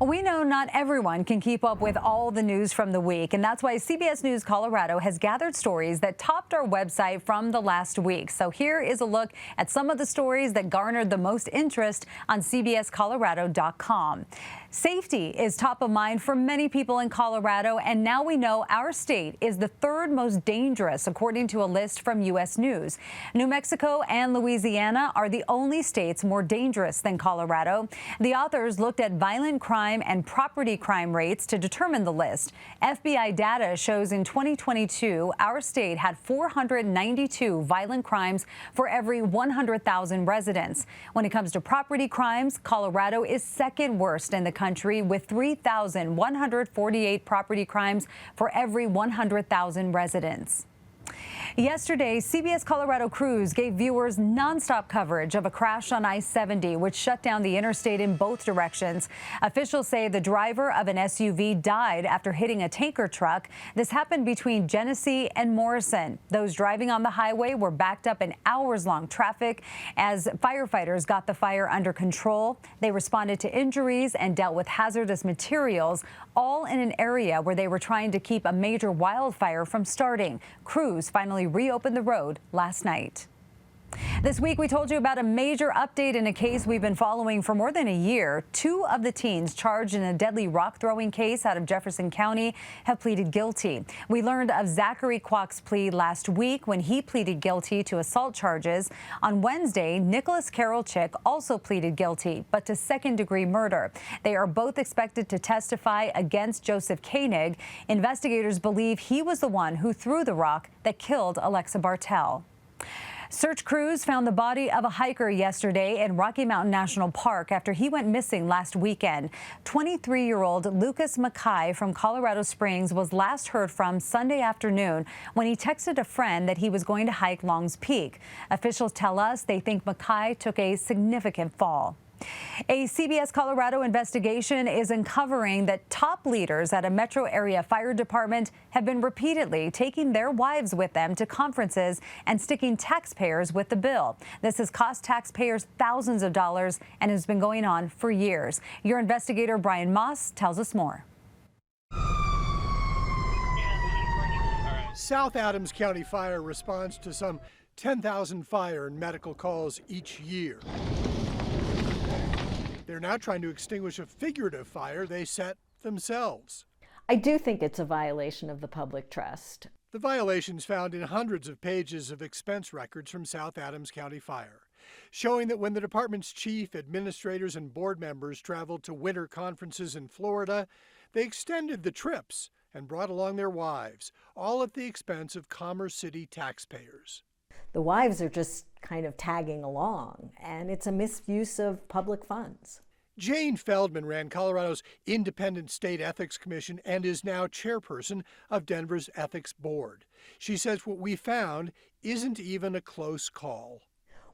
We know not everyone can keep up with all the news from the week, and that's why CBS News Colorado has gathered stories that topped our website from the last week. So here is a look at some of the stories that garnered the most interest on CBSColorado.com. Safety is top of mind for many people in Colorado, and now we know our state is the third most dangerous, according to a list from U.S. News. New Mexico and Louisiana are the only states more dangerous than Colorado. The authors looked at violent crime and property crime rates to determine the list. FBI data shows in 2022, our state had 492 violent crimes for every 100,000 residents. When it comes to property crimes, Colorado is second worst in the country with 3,148 property crimes for every 100,000 residents. Yesterday, CBS Colorado crews gave viewers nonstop coverage of a crash on I-70, which shut down the interstate in both directions. Officials say the driver of an SUV died after hitting a tanker truck. This happened between Genesee and Morrison. Those driving on the highway were backed up in hours-long traffic as firefighters got the fire under control. They responded to injuries and dealt with hazardous materials, all in an area where they were trying to keep a major wildfire from starting. Crews finally reopened the road last night. This week, we told you about a major update in a case we've been following for more than a year. Two of the teens charged in a deadly rock-throwing case out of Jefferson County have pleaded guilty. We learned of Zachary Kwok's plea last week when he pleaded guilty to assault charges. On Wednesday, Nicholas Karolchik also pleaded guilty, but to second-degree murder. They are both expected to testify against Joseph Koenig. Investigators believe he was the one who threw the rock that killed Alexa Bartel. Search crews found the body of a hiker yesterday in Rocky Mountain National Park after he went missing last weekend. 23-year-old Lucas Mackay from Colorado Springs was last heard from Sunday afternoon when he texted a friend that he was going to hike Long's Peak. Officials tell us they think Mackay took a significant fall. A CBS Colorado investigation is uncovering that top leaders at a metro area fire department have been repeatedly taking their wives with them to conferences and sticking taxpayers with the bill. This has cost taxpayers thousands of dollars and has been going on for years. Your investigator, Brian Moss, tells us more. South Adams County Fire responds to some 10,000 fire and medical calls each year. They're now trying to extinguish a figurative fire they set themselves. I do think it's a violation of the public trust. The violations found in hundreds of pages of expense records from South Adams County Fire, showing that when the department's chief, administrators, and board members traveled to winter conferences in Florida, they extended the trips and brought along their wives, all at the expense of Commerce City taxpayers. The wives are just kind of tagging along, and it's a misuse of public funds. Jane Feldman ran Colorado's Independent State Ethics Commission and is now chairperson of Denver's Ethics Board. She says what we found isn't even a close call.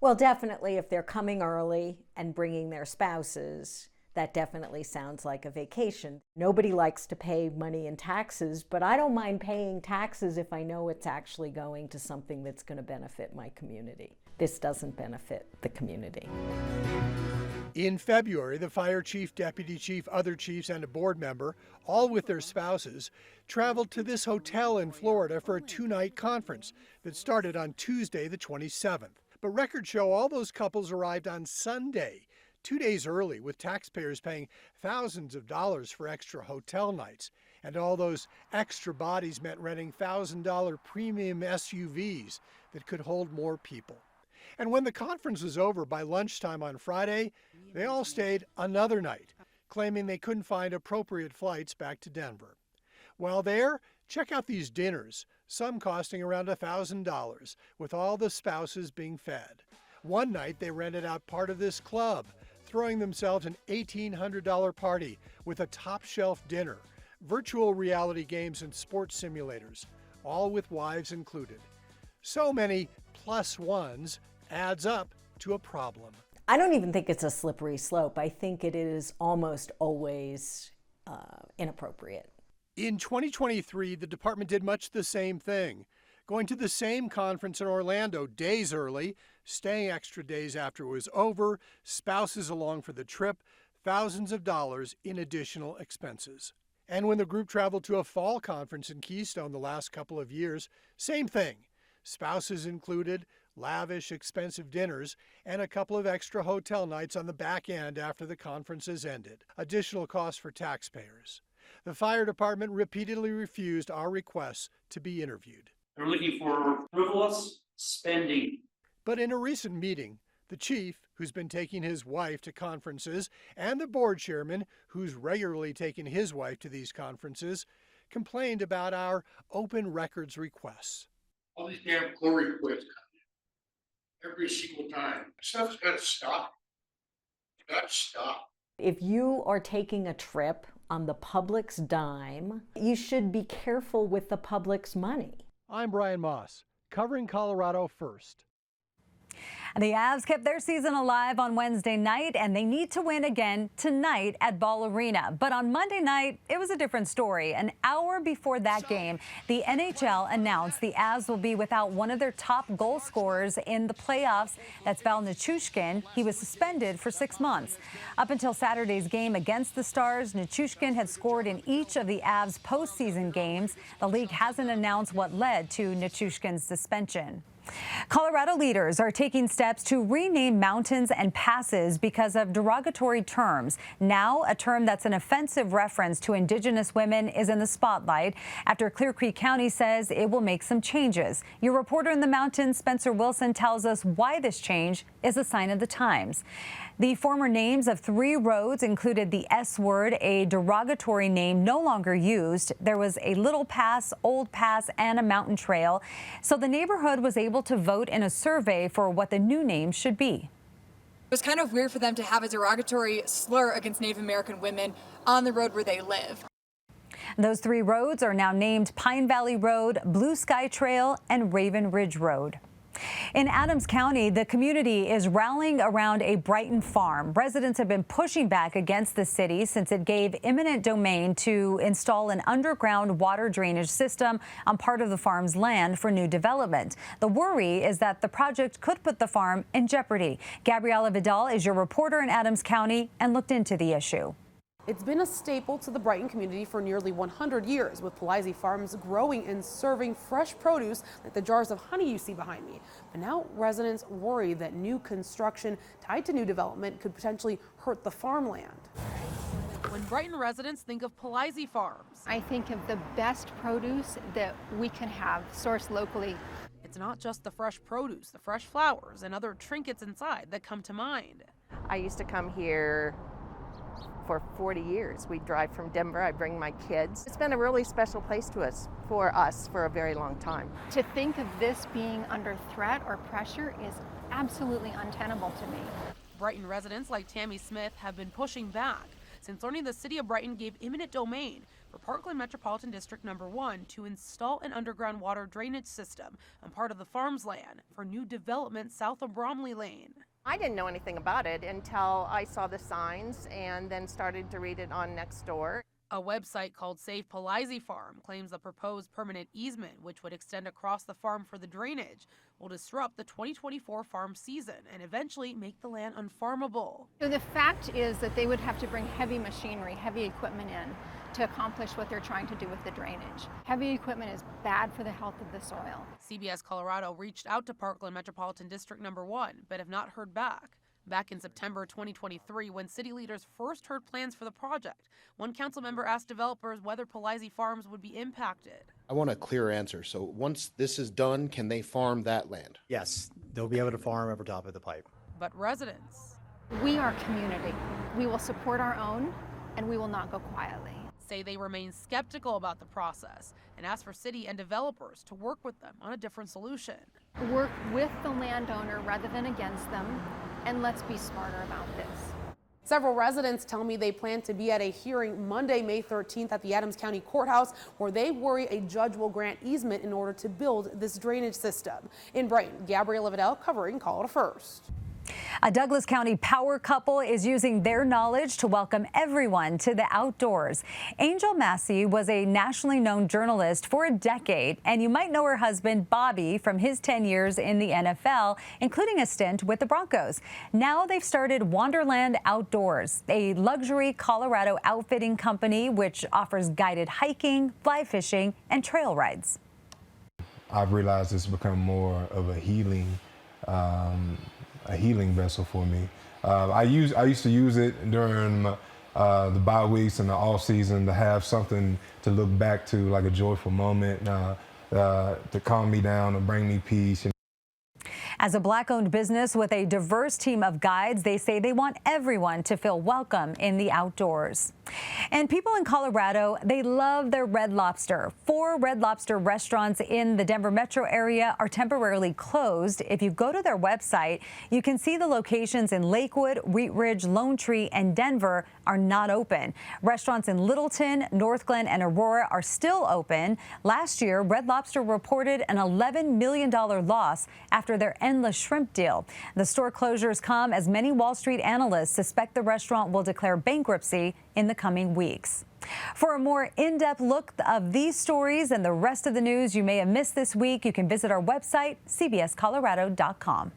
Well, definitely if they're coming early and bringing their spouses, that definitely sounds like a vacation. Nobody likes to pay money in taxes, but I don't mind paying taxes if I know it's actually going to something that's going to benefit my community. This doesn't benefit the community. In February, the fire chief, deputy chief, other chiefs, and a board member, all with their spouses, traveled to this hotel in Florida for a two-night conference that started on Tuesday, the 27th. But records show all those couples arrived on Sunday, 2 days early, with taxpayers paying thousands of dollars for extra hotel nights. And all those extra bodies meant renting $1,000 premium SUVs that could hold more people. And when the conference was over by lunchtime on Friday, they all stayed another night, claiming they couldn't find appropriate flights back to Denver. While there, check out these dinners, some costing around $1,000, with all the spouses being fed. One night, they rented out part of this club, throwing themselves an $1,800 party with a top-shelf dinner, virtual reality games and sports simulators, all with wives included. So many plus ones adds up to a problem. I don't even think it's a slippery slope. I think it is almost always inappropriate. In 2023, the department did much the same thing, going to the same conference in Orlando days early, staying extra days after it was over, spouses along for the trip, thousands of dollars in additional expenses. And when the group traveled to a fall conference in Keystone the last couple of years, same thing. Spouses included, lavish, expensive dinners, and a couple of extra hotel nights on the back end after the conferences ended. Additional costs for taxpayers. The fire department repeatedly refused our requests to be interviewed. They're looking for frivolous spending. But in a recent meeting, the chief, who's been taking his wife to conferences, and the board chairman, who's regularly taken his wife to these conferences, complained about our open records requests. All these damn glory quits come in every single time. Stuff's got to stop. It's got to stop. If you are taking a trip on the public's dime, you should be careful with the public's money. I'm Brian Moss, covering Colorado First. The Avs kept their season alive on Wednesday night, and they need to win again tonight at Ball Arena. But on Monday night, it was a different story. An hour before that game, the NHL announced the Avs will be without one of their top goal scorers in the playoffs. That's Val Nichushkin. He was suspended for 6 months. Up until Saturday's game against the Stars, Nichushkin had scored in each of the Avs' postseason games. The league hasn't announced what led to Nichushkin's suspension. Colorado leaders are taking steps to rename mountains and passes because of derogatory terms. Now, a term that's an offensive reference to Indigenous women is in the spotlight after Clear Creek County says it will make some changes. Your reporter in the mountains, Spencer Wilson, tells us why this change is a sign of the times. The former names of 3 roads included the S word, a derogatory name no longer used. There was a Little Pass, Old Pass, and a mountain trail. So the neighborhood was able to vote in a survey for what the new names should be. It was kind of weird for them to have a derogatory slur against Native American women on the road where they live. Those 3 roads are now named Pine Valley Road, Blue Sky Trail, and Raven Ridge Road. In Adams County, the community is rallying around a Brighton farm. Residents have been pushing back against the city since it gave eminent domain to install an underground water drainage system on part of the farm's land for new development. The worry is that the project could put the farm in jeopardy. Gabriela Vidal is your reporter in Adams County and looked into the issue. It's been a staple to the Brighton community for nearly 100 years, with Polizzi Farms growing and serving fresh produce like the jars of honey you see behind me. But now residents worry that new construction tied to new development could potentially hurt the farmland. When Brighton residents think of Polizzi Farms, I think of the best produce that we can have sourced locally. It's not just the fresh produce, the fresh flowers and other trinkets inside that come to mind. I used to come here for 40 years. We drive from Denver. I bring my kids. It's been a really special place to us for a very long time. To think of this being under threat or pressure is absolutely untenable to me. Brighton residents like Tammy Smith have been pushing back since learning the city of Brighton gave eminent domain for Parkland Metropolitan District No. 1 to install an underground water drainage system on part of the farm's land for new development south of Bromley Lane. I didn't know anything about it until I saw the signs and then started to read it on Nextdoor. A website called Save Polizzi Farm claims the proposed permanent easement, which would extend across the farm for the drainage, will disrupt the 2024 farm season and eventually make the land unfarmable. So the fact is that they would have to bring heavy machinery, heavy equipment in to accomplish what they're trying to do with the drainage. Heavy equipment is bad for the health of the soil. CBS Colorado reached out to Parkland Metropolitan District No. 1, but have not heard back. Back in September 2023, when city leaders first heard plans for the project, one council member asked developers whether Polizzi Farms would be impacted. I want a clear answer. So once this is done, can they farm that land? Yes, they'll be able to farm over top of the pipe. But residents, We are community. We will support our own, and we will not go quietly. say they remain skeptical about the process and ask for city and developers to work with them on a different solution. Work with the landowner rather than against them, and let's be smarter about this. Several residents tell me they plan to be at a hearing Monday, May 13th at the Adams County Courthouse, where they worry a judge will grant easement in order to build this drainage system. In Brighton, Gabriela Vidal covering Colorado First. A Douglas County power couple is using their knowledge to welcome everyone to the outdoors. Angel Massey was a nationally known journalist for a decade, and you might know her husband, Bobby, from his 10 years in the NFL, including a stint with the Broncos. Now they've started Wanderland Outdoors, a luxury Colorado outfitting company which offers guided hiking, fly fishing, and trail rides. I've realized it's become more of a healing vessel for me. I used to use it during the bye weeks and the off season to have something to look back to, like a joyful moment, to calm me down and bring me peace. As a Black-owned business with a diverse team of guides, they say they want everyone to feel welcome in the outdoors. And people in Colorado, they love their Red Lobster. 4 Red Lobster restaurants in the Denver metro area are temporarily closed. If you go to their website, you can see the locations in Lakewood, Wheat Ridge, Lone Tree, and Denver are not open. Restaurants in Littleton, North Glen, and Aurora are still open. Last year, Red Lobster reported an $11 million loss after their endless shrimp deal. The store closures come as many Wall Street analysts suspect the restaurant will declare bankruptcy in the coming weeks. For a more in-depth look of these stories and the rest of the news you may have missed this week, you can visit our website, cbscolorado.com.